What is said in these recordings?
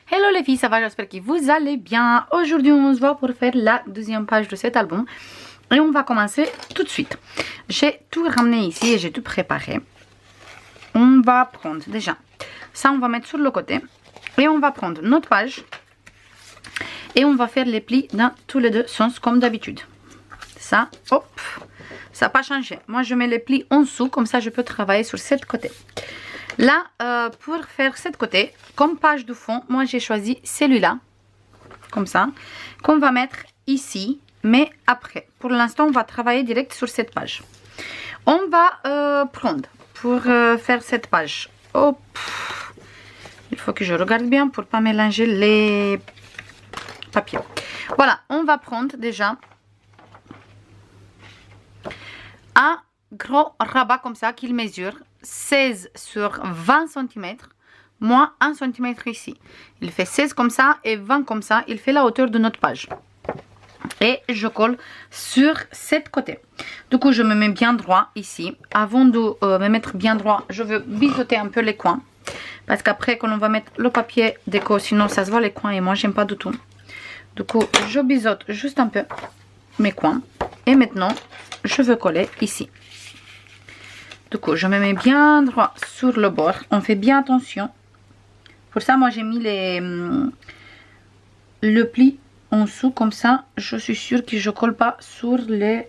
Hello les filles, ça va? J'espère que vous allez bien. Aujourd'hui on se voit pour faire la deuxième page de cet album. Et on va commencer tout de suite. J'ai tout ramené ici et j'ai tout préparé. On va prendre déjà, ça on va mettre sur le côté. Et on va prendre notre page. Et on va faire les plis dans tous les deux sens comme d'habitude. Ça, hop, ça n'a pas changé. Moi je mets les plis en dessous, comme ça je peux travailler sur cette côté. Là, pour faire cette côté, comme page de fond, moi j'ai choisi celui-là, comme ça, qu'on va mettre ici, mais après. Pour l'instant, on va travailler direct sur cette page. On va prendre, pour faire cette page, hop, il faut que je regarde bien pour ne pas mélanger les papiers. Voilà, on va prendre déjà un gros rabat comme ça, qu'il mesure 16 sur 20 cm, moins 1 cm ici. Il fait 16 comme ça et 20 comme ça. Il fait la hauteur de notre page. Et je colle sur cette côté. Du coup, je me mets bien droit ici. Avant de me mettre bien droit, je veux biseauter un peu les coins. Parce qu'après, quand on va mettre le papier déco, sinon ça se voit les coins et moi, j'aime pas du tout. Du coup, je biseaute juste un peu mes coins. Et maintenant, je veux coller ici. Du coup, je me mets bien droit sur le bord. On fait bien attention. Pour ça, moi, j'ai mis le pli en dessous. Comme ça, je suis sûre que je ne colle pas sur les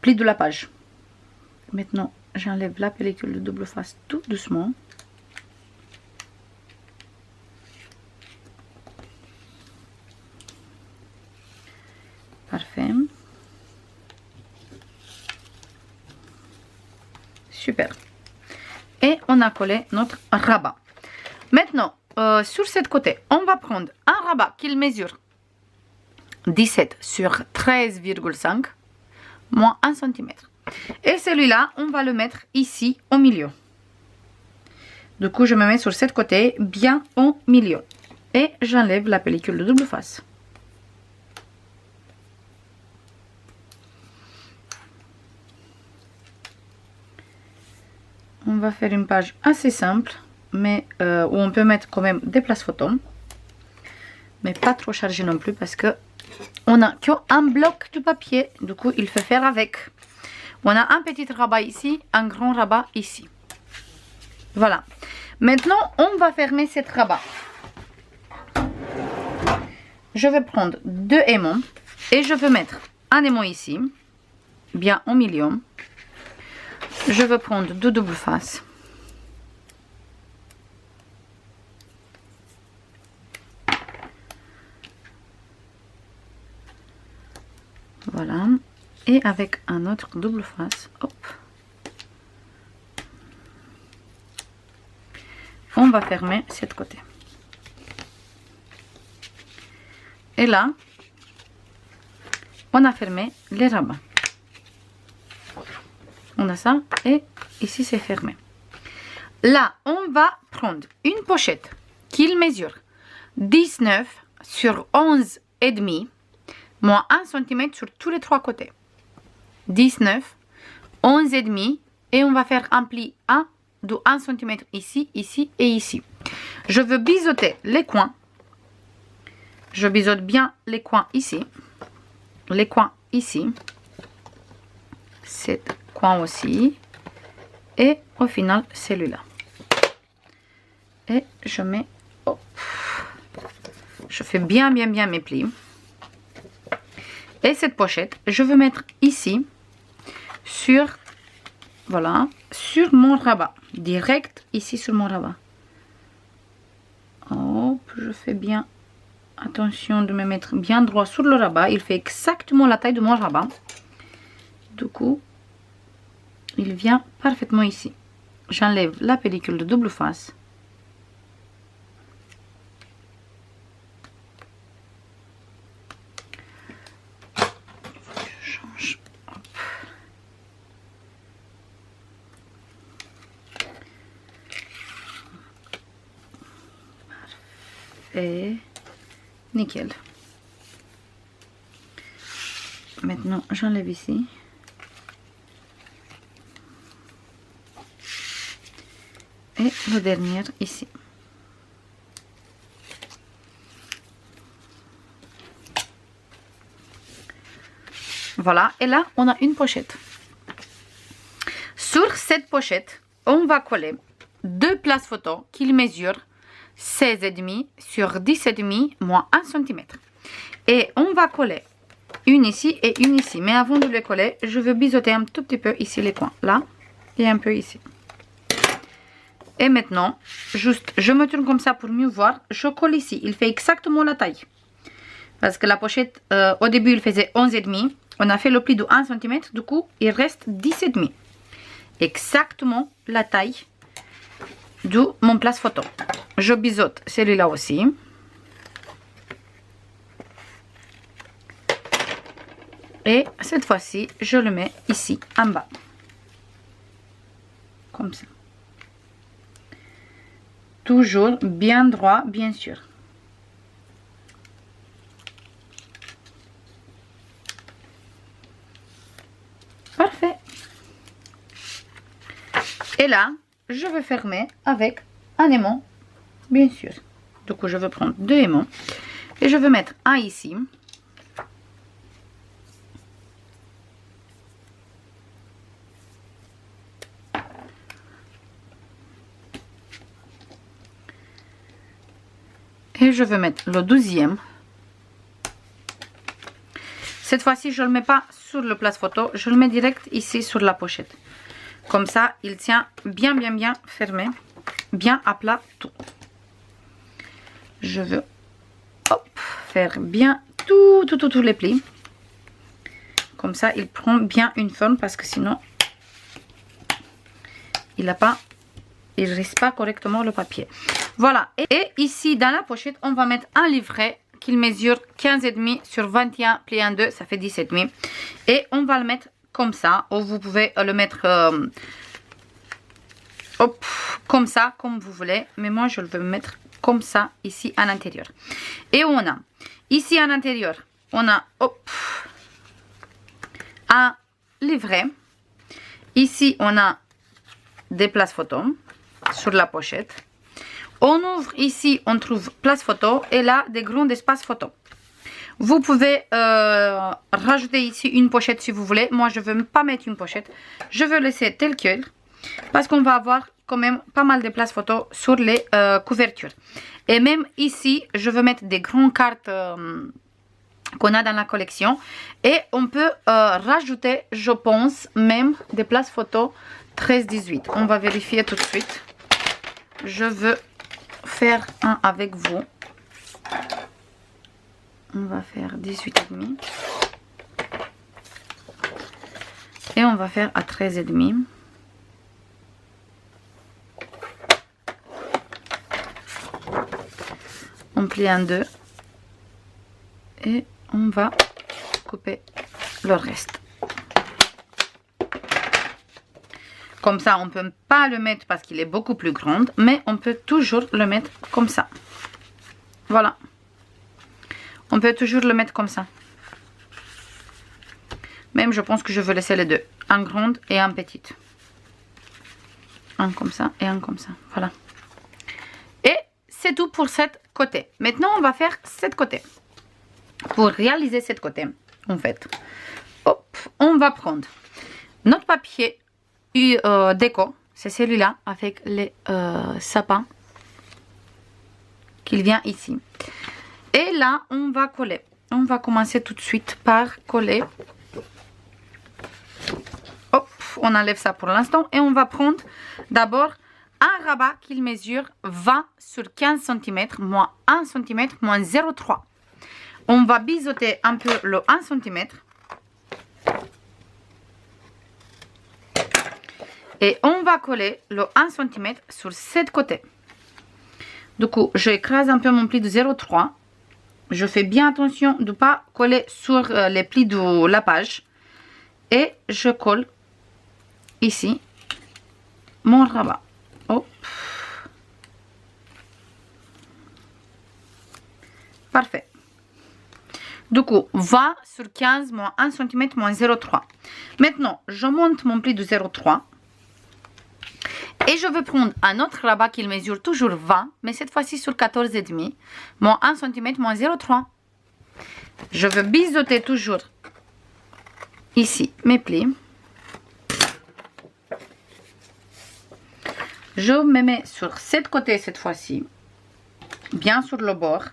plis de la page. Maintenant, j'enlève la pellicule de double face tout doucement. Parfait. Super. Et on a collé notre rabat. Maintenant, sur cette côté, on va prendre un rabat qu'il mesure 17 sur 13,5 moins 1 cm. Et celui-là, on va le mettre ici au milieu. Du coup, je me mets sur cette côté, bien au milieu. Et j'enlève la pellicule de double face. On va faire une page assez simple, mais où on peut mettre quand même des places photos. Mais pas trop chargé non plus parce que on a qu'un bloc de papier. Du coup, il faut faire avec. On a un petit rabat ici, un grand rabat ici. Voilà. Maintenant, on va fermer cette rabat. Je vais prendre deux aimants et je vais mettre un aimant ici, bien au milieu. Je vais prendre deux doubles faces. Voilà. Et avec un autre double face, hop. On va fermer cette côté. Et là, on a fermé les rabats. On a ça et ici c'est fermé. Là, on va prendre une pochette qu'il mesure 19 sur 11 et demi moins 1 cm sur tous les trois côtés. 19, 11 et demi et on va faire un pli 1 de 1 cm ici, ici et ici. Je veux biseauter les coins. Je biseaute bien les coins ici. Les coins ici. Cette coin aussi et au final celui-là et je mets, hop, je fais bien mes plis et cette pochette je veux mettre ici sur, voilà, sur mon rabat, direct ici sur mon rabat. Hop, je fais bien attention de me mettre bien droit sur le rabat. Il fait exactement la taille de mon rabat. Du coup, il vient parfaitement ici. J'enlève la pellicule de double face. Je change. Hop. Parfait. Nickel. Maintenant, j'enlève ici. Et le dernier ici. Voilà, et là, on a une pochette. Sur cette pochette, on va coller deux places photo qui mesurent 16,5 sur 10,5 moins 1 cm. Et on va coller une ici et une ici. Mais avant de les coller, je veux biseauter un tout petit peu ici les coins. Là et un peu ici. Et maintenant, juste, je me tourne comme ça pour mieux voir. Je colle ici. Il fait exactement la taille. Parce que la pochette, au début, il faisait 11,5. On a fait le pli de 1 cm. Du coup, il reste 10,5. Exactement la taille de mon place photo. Je biseaute celui-là aussi. Et cette fois-ci, je le mets ici en bas. Comme ça. Toujours bien droit, bien sûr. Parfait. Et là, je vais fermer avec un aimant, bien sûr. Du coup, je vais prendre deux aimants et je vais mettre un ici. Et je vais mettre le deuxième. Cette fois-ci, je ne le mets pas sur le place photo, je le mets direct ici sur la pochette. Comme ça, il tient bien fermé, bien à plat tout. Je veux faire bien tous les plis. Comme ça, il prend bien une forme parce que sinon, il ne reste pas correctement le papier. Voilà. Et ici, dans la pochette, on va mettre un livret qui mesure 15,5 sur 21 plié en 2, ça fait 10,5. Et on va le mettre comme ça, ou vous pouvez le mettre comme ça, comme vous voulez. Mais moi, je le vais mettre comme ça, ici, à l'intérieur. Et on a, ici, à l'intérieur, on a un livret. Ici, on a des places photos sur la pochette. On ouvre ici, on trouve place photo et là, des grands espaces photo. Vous pouvez rajouter ici une pochette si vous voulez. Moi, je ne veux pas mettre une pochette. Je veux laisser tel quel parce qu'on va avoir quand même pas mal de places photo sur les couvertures. Et même ici, je veux mettre des grandes cartes qu'on a dans la collection. Et on peut rajouter, je pense, même des places photo 13-18. On va vérifier tout de suite. Je veux faire un avec vous. On va faire 18,5 et on va faire à 13,5. On plie en deux et on va couper le reste. Comme ça, on ne peut pas le mettre parce qu'il est beaucoup plus grand, mais on peut toujours le mettre comme ça. Voilà. On peut toujours le mettre comme ça. Même, je pense que je veux laisser les deux. Un grande et un petite. Un comme ça et un comme ça. Voilà. Et c'est tout pour cette côté. Maintenant, on va faire cette côté. Pour réaliser cette côté, en fait, on va prendre notre papier déco, c'est celui-là avec les sapins qu'il vient ici. Et là, on va coller. On va commencer tout de suite par coller. Hop, on enlève ça pour l'instant et on va prendre d'abord un rabat qui mesure 20 sur 15 cm moins 1 cm moins 0,3. On va biseauter un peu le 1 cm. Et on va coller le 1 cm sur cette côté. Du coup, j'écrase un peu mon pli de 0,3. Je fais bien attention de ne pas coller sur les plis de la page. Et je colle ici mon rabat. Hop. Parfait. Du coup, 20 sur 15 moins 1 cm moins 0,3. Maintenant, je monte mon pli de 0,3. Et je vais prendre un autre rabat qui mesure toujours 20, mais cette fois-ci sur 14,5, moins 1 cm moins 0,3. Je vais biseauter toujours ici mes plis. Je me mets sur cette côté cette fois-ci, bien sur le bord,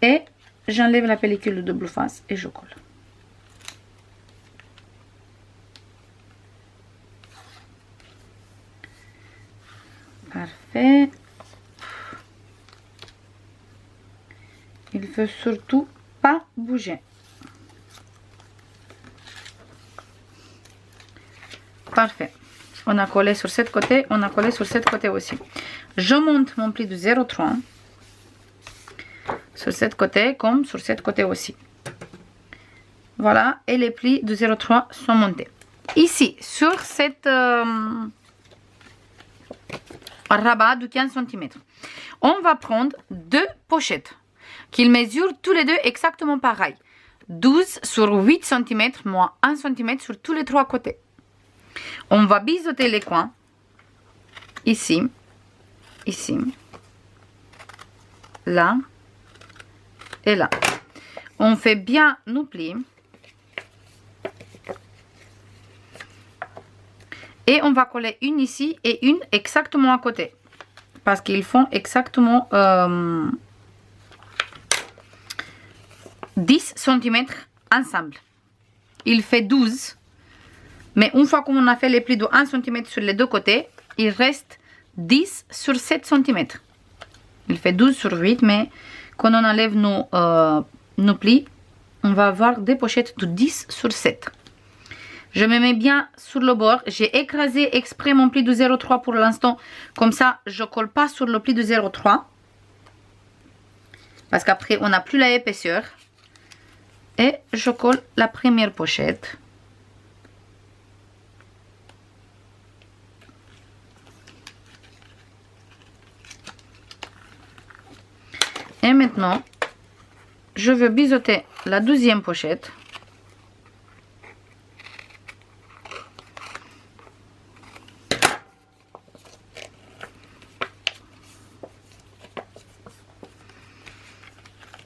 et j'enlève la pellicule de double face et je colle. Parfait. Il ne faut surtout pas bouger. Parfait. On a collé sur cette côté, on a collé sur cette côté aussi. Je monte mon pli de 0,3 sur cette côté comme sur cette côté aussi. Voilà, et les plis de 0,3 sont montés. Ici, sur cette rabat de 15 cm, on va prendre deux pochettes qu'ils mesurent tous les deux exactement pareil. 12 sur 8 cm moins 1 cm sur tous les trois côtés. On va biseauter les coins, ici, ici, là et là. On fait bien nos plis. Et on va coller une ici et une exactement à côté. Parce qu'ils font exactement 10 cm ensemble. Il fait 12. Mais une fois qu'on a fait les plis de 1 cm sur les deux côtés, il reste 10 sur 7 cm. Il fait 12 sur 8, mais quand on enlève nos plis, on va avoir des pochettes de 10 sur 7. Je me mets bien sur le bord. J'ai écrasé exprès mon pli de 0,3 pour l'instant. Comme ça, je ne colle pas sur le pli de 0,3. Parce qu'après, on n'a plus la épaisseur. Et je colle la première pochette. Et maintenant, je veux biseauter la deuxième pochette.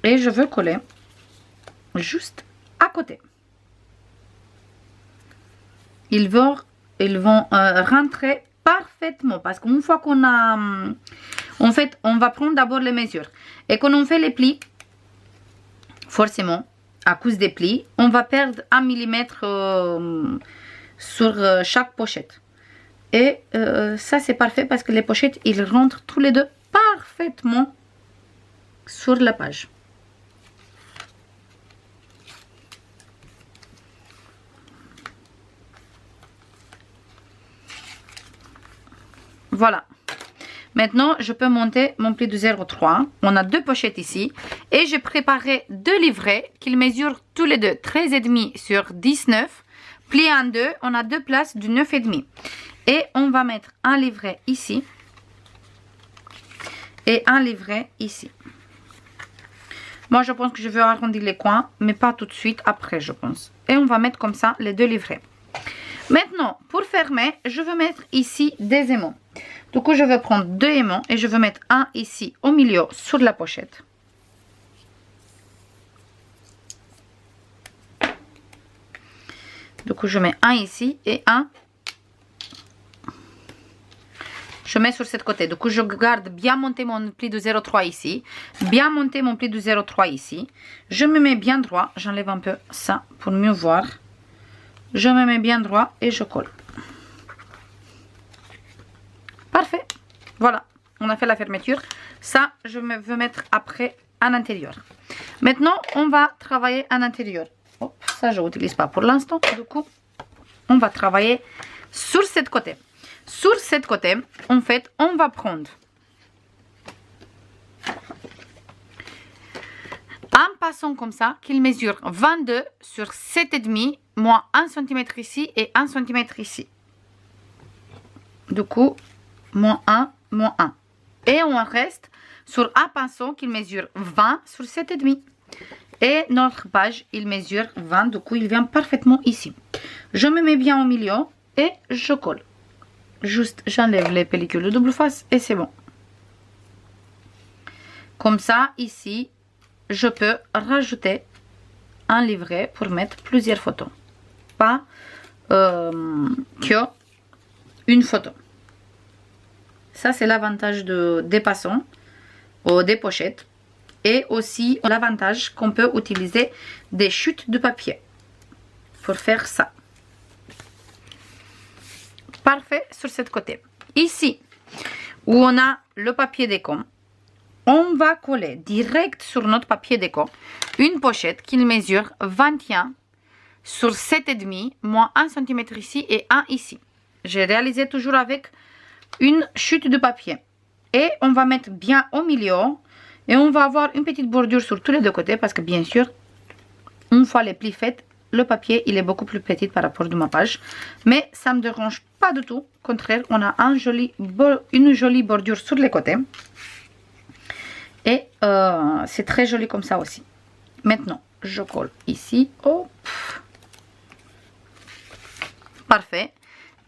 Et je veux coller juste à côté. Ils vont rentrer parfaitement parce qu'une fois qu'on a... En fait, on va prendre d'abord les mesures. Et quand on fait les plis, forcément, à cause des plis, on va perdre 1 mm sur chaque pochette. Et ça, c'est parfait parce que les pochettes, ils rentrent tous les deux parfaitement sur la page. Voilà. Maintenant, je peux monter mon pli de 0,3. On a deux pochettes ici. Et j'ai préparé deux livrets qu'ils mesurent tous les deux 13,5 sur 19. Pliés en deux, on a deux places du 9,5. Et on va mettre un livret ici. Et un livret ici. Moi, je pense que je vais arrondir les coins, mais pas tout de suite, après, je pense. Et on va mettre comme ça les deux livrets. Maintenant, pour fermer, je vais mettre ici des aimants. Du coup, je vais prendre deux aimants et je vais mettre un ici au milieu sur la pochette. Du coup, je mets un ici et un. Je mets sur cette côté. Du coup, je garde bien monter mon pli de 0,3 ici. Bien monter mon pli de 0,3 ici. Je me mets bien droit. J'enlève un peu ça pour mieux voir. Je me mets bien droit et je colle. Parfait. Voilà. On a fait la fermeture. Ça, je veux mettre après à l'intérieur. Maintenant, on va travailler à l'intérieur. Oh, ça, je n'utilise pas pour l'instant. Du coup, on va travailler sur cette côté. Sur cette côté, en fait, on va prendre un passant comme ça, qu'il mesure 22 sur 7,5, moins 1 cm ici et 1 cm ici. Du coup, moins 1, moins 1. Et on reste sur un pinceau qui mesure 20 sur 7,5. Et notre page, il mesure 20, du coup, il vient parfaitement ici. Je me mets bien au milieu et je colle. Juste, j'enlève les pellicules de double face et c'est bon. Comme ça, ici, je peux rajouter un livret pour mettre plusieurs photos. pas que une photo. Ça, c'est l'avantage des passants ou des pochettes. Et aussi l'avantage qu'on peut utiliser des chutes de papier pour faire ça. Parfait sur ce côté. Ici, où on a le papier déco, on va coller direct sur notre papier déco une pochette qui mesure 21 sur 7,5, moins 1 cm ici et 1 ici. J'ai réalisé toujours avec une chute de papier. Et on va mettre bien au milieu et on va avoir une petite bordure sur tous les deux côtés parce que bien sûr, une fois les plis faits, le papier il est beaucoup plus petit par rapport à ma page. Mais ça ne me dérange pas du tout. Au contraire, on a une jolie bordure sur les côtés. Et c'est très joli comme ça aussi. Maintenant, je colle ici. Hop. Parfait.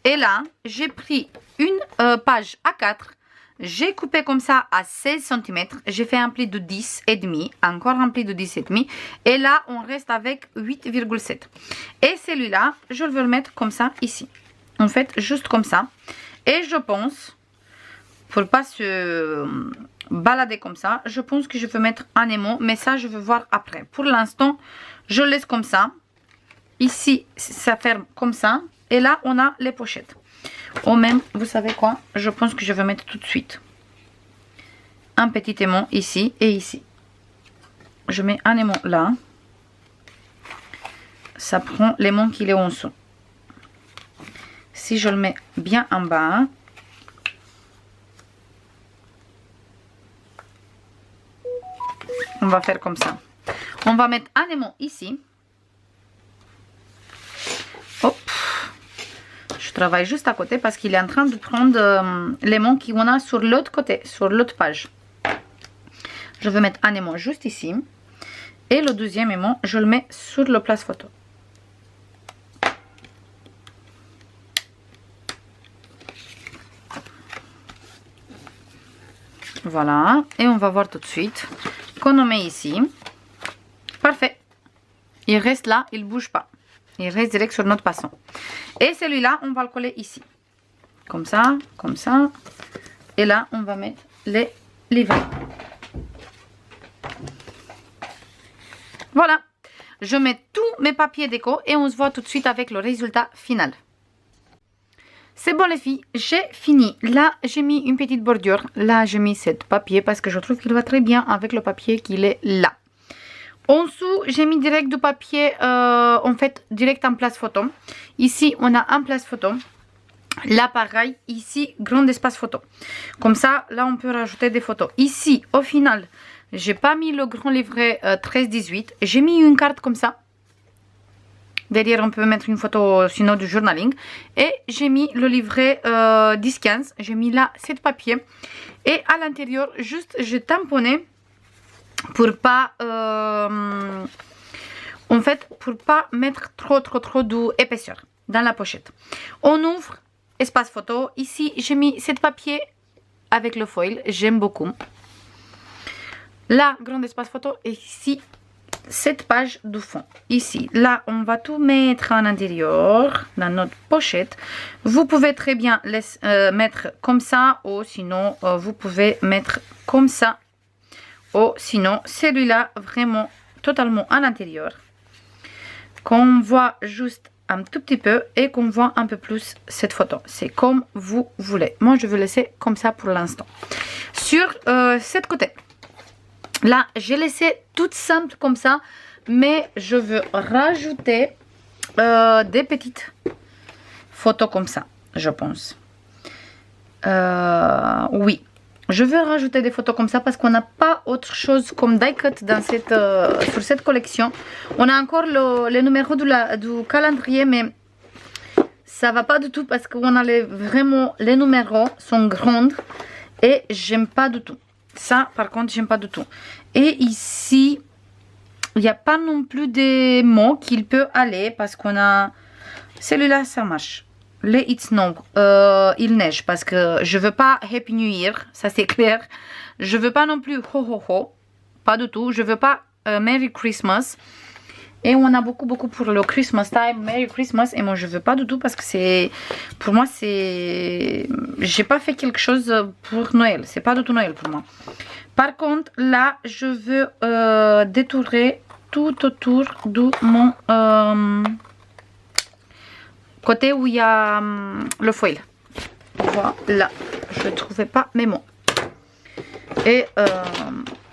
Et là, j'ai pris une page A4. J'ai coupé comme ça à 16 cm. J'ai fait un pli de 10,5. Encore un pli de 10,5. Et là, on reste avec 8,7. Et celui-là, je vais le mettre comme ça ici. En fait, juste comme ça. Et je pense, pour pas se balader comme ça, je pense que je vais mettre un émau. Mais ça, je vais voir après. Pour l'instant, je laisse comme ça. Ici, ça ferme comme ça. Et là, on a les pochettes. Ou même, vous savez quoi? Je pense que je vais mettre tout de suite un petit aimant ici et ici. Je mets un aimant là. Ça prend l'aimant qui est en dessous. Si je le mets bien en bas, on va faire comme ça. On va mettre un aimant ici. Hop. Je travaille juste à côté parce qu'il est en train de prendre l'aimant qu'on a sur l'autre côté, sur l'autre page. Je vais mettre un aimant juste ici. Et le deuxième aimant, je le mets sur le place photo. Voilà. Et on va voir tout de suite qu'on en met ici. Parfait. Il reste là, il ne bouge pas. Il reste direct sur notre passant. Et celui-là, on va le coller ici. Comme ça, comme ça. Et là, on va mettre les livrets. Voilà. Je mets tous mes papiers déco et on se voit tout de suite avec le résultat final. C'est bon les filles, j'ai fini. Là, j'ai mis une petite bordure. Là, j'ai mis cette papier parce que je trouve qu'il va très bien avec le papier qu'il est là. En dessous, j'ai mis direct du papier, en fait, direct en place photo. Ici, on a un place photo. Là, pareil. Ici, grand espace photo. Comme ça, là, on peut rajouter des photos. Ici, au final, j'ai pas mis le grand livret 13-18. J'ai mis une carte comme ça. Derrière, on peut mettre une photo, sinon du journaling. Et j'ai mis le livret 10-15. J'ai mis là 7 papiers. Et à l'intérieur, juste, j'ai tamponné pour pas en fait pour pas mettre trop d'épaisseur dans la pochette. On ouvre espace photo. Ici j'ai mis 7 papiers avec le foil, j'aime beaucoup. Là, grand espace photo. Et ici 7 pages du fond. Ici, là, on va tout mettre en intérieur dans notre pochette. Vous pouvez très bien mettre comme ça, ou sinon vous pouvez mettre comme ça. Ou sinon, celui-là, vraiment totalement à l'intérieur. Qu'on voit juste un tout petit peu et qu'on voit un peu plus cette photo. C'est comme vous voulez. Moi, je vais laisser comme ça pour l'instant. Sur cette côté, là, j'ai laissé toute simple comme ça. Mais je veux rajouter des petites photos comme ça, je pense. Oui. Je veux rajouter des photos comme ça parce qu'on n'a pas autre chose comme die cut dans sur cette collection. On a encore les numéros du calendrier, mais ça va pas du tout parce qu'on a vraiment les numéros sont grands et j'aime pas du tout. Ça, par contre, j'aime pas du tout. Et ici, il n'y a pas non plus des mots qu'il peut aller parce qu'on a celui-là, ça marche. Les It's Snow, il neige parce que je veux pas Happy New Year, ça c'est clair. Je veux pas non plus ho ho ho, pas du tout. Je veux pas Merry Christmas. Et on a beaucoup pour le Christmas time, Merry Christmas. Et moi je veux pas du tout parce que c'est, pour moi c'est, j'ai pas fait quelque chose pour Noël. C'est pas du tout Noël pour moi. Par contre là je veux détourer tout autour de mon côté où il y a le foil. Voilà, je ne trouvais pas mes mots. Et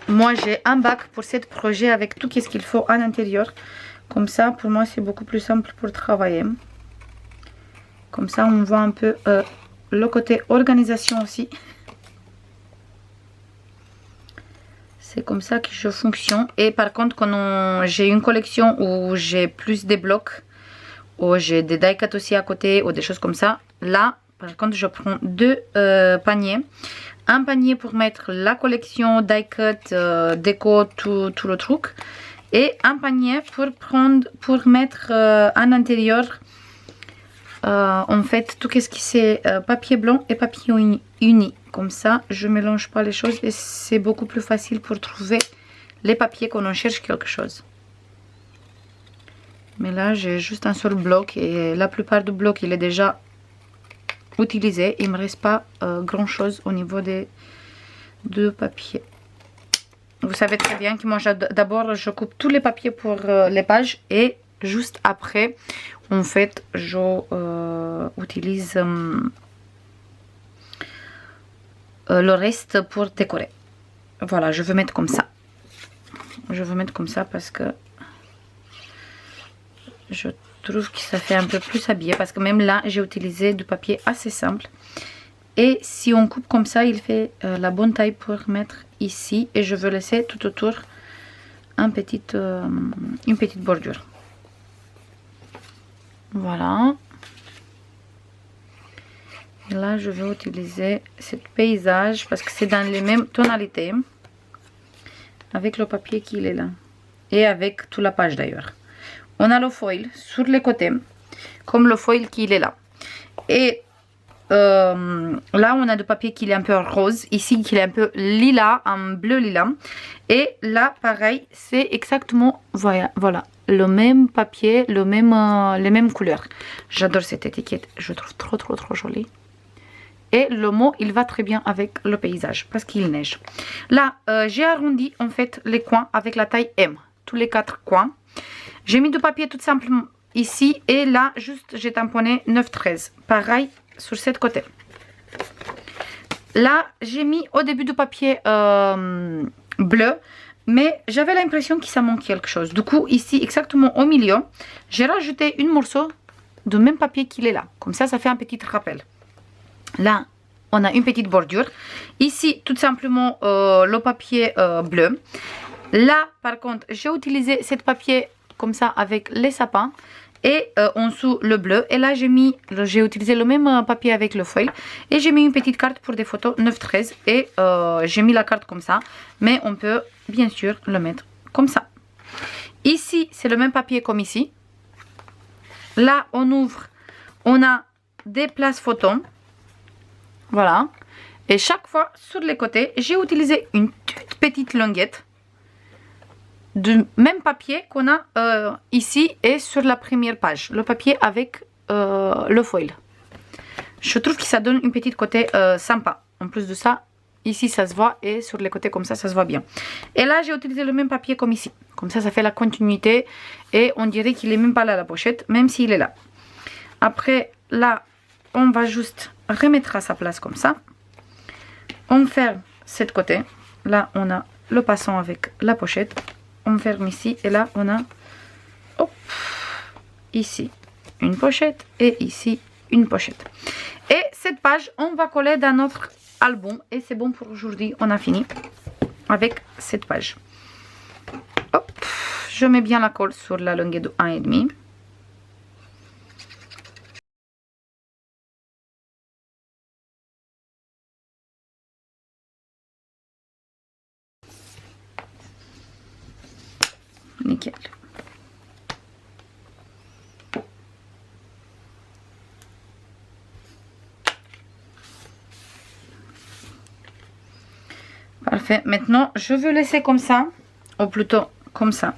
moi j'ai un bac pour ce projet avec tout ce qu'il faut à l'intérieur. Comme ça pour moi c'est beaucoup plus simple pour travailler. Comme ça on voit un peu le côté organisation aussi. C'est comme ça que je fonctionne. Et par contre quand j'ai une collection où j'ai plus des blocs, ou j'ai des die cuts aussi à côté ou des choses comme ça, là par contre je prends deux paniers. Un panier pour mettre la collection die cut, déco, tout le truc, et un panier pour mettre en intérieur en fait tout ce qui c'est papier blanc et papier uni. Comme ça je mélange pas les choses et c'est beaucoup plus facile pour trouver les papiers quand on cherche quelque chose. Mais là j'ai juste un seul bloc et la plupart du bloc il est déjà utilisé. Il me reste pas grand chose au niveau des deux papiers. Vous savez très bien que moi d'abord je coupe tous les papiers pour les pages et juste après en fait je utilise le reste pour décorer. Voilà, je veux mettre comme ça. Je veux mettre comme ça parce que je trouve que ça fait un peu plus habillé, parce que même là j'ai utilisé du papier assez simple. Et si on coupe comme ça, il fait la bonne taille pour mettre ici. Et je veux laisser tout autour une petite bordure. Voilà. Et là je vais utiliser ce paysage parce que c'est dans les mêmes tonalités avec le papier qu'il est là. Et avec toute la page d'ailleurs. On a le foil sur les côtés, comme le foil qu'il est là. Et là, on a du papier qui est un peu rose. Ici, qui est un peu lilas, un bleu lilas. Et là, pareil, c'est exactement, voilà, le même papier, les mêmes couleurs. J'adore cette étiquette. Je trouve trop jolie. Et le mot, il va très bien avec le paysage, parce qu'il neige. Là, j'ai arrondi, en fait, les coins avec la taille M. Tous les 4 coins. J'ai mis du papier tout simplement ici et là juste j'ai tamponné 9-13. Pareil sur cette côté. Là j'ai mis au début du papier bleu, mais j'avais l'impression que ça manque quelque chose. Du coup ici exactement au milieu, j'ai rajouté un morceau du même papier qu'il est là. Comme ça fait un petit rappel. Là on a une petite bordure. Ici tout simplement le papier bleu. Là par contre j'ai utilisé ce papier comme ça avec les sapins et en dessous le bleu. Et là j'ai utilisé le même papier avec le foil et j'ai mis une petite carte pour des photos 9-13 et j'ai mis la carte comme ça, mais on peut bien sûr le mettre comme ça. Ici c'est le même papier comme ici. Là on ouvre, on a des places photos, voilà, et chaque fois sur les côtés j'ai utilisé une toute petite languette du même papier qu'on a ici et sur la première page, le papier avec le foil. Je trouve que ça donne une petite côté sympa. En plus de ça, ici ça se voit et sur les côtés comme ça se voit bien. Et là j'ai utilisé le même papier comme ici, comme ça fait la continuité et on dirait qu'il est même pas là la pochette, même s'il est là. Après là on va juste remettre à sa place comme ça. On ferme cette côté, là on a le passant avec la pochette. On ferme ici et là on a hop, ici une pochette et ici une pochette. Et cette page on va coller dans notre album et c'est bon pour aujourd'hui. On a fini avec cette page. Hop, je mets bien la colle sur la longueur de 1,5. Nickel. Parfait. Maintenant, je veux laisser comme ça, ou plutôt comme ça.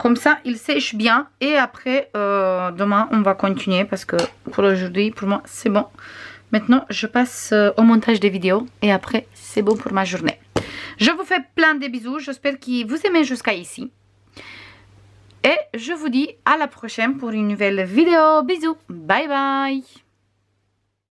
Comme ça, il sèche bien. Et après, demain, on va continuer parce que pour aujourd'hui, pour moi, c'est bon. Maintenant, je passe au montage des vidéos et après, c'est bon pour ma journée. Je vous fais plein de bisous. J'espère que vous aimez jusqu'à ici. Et je vous dis à la prochaine pour une nouvelle vidéo. Bisous. Bye bye.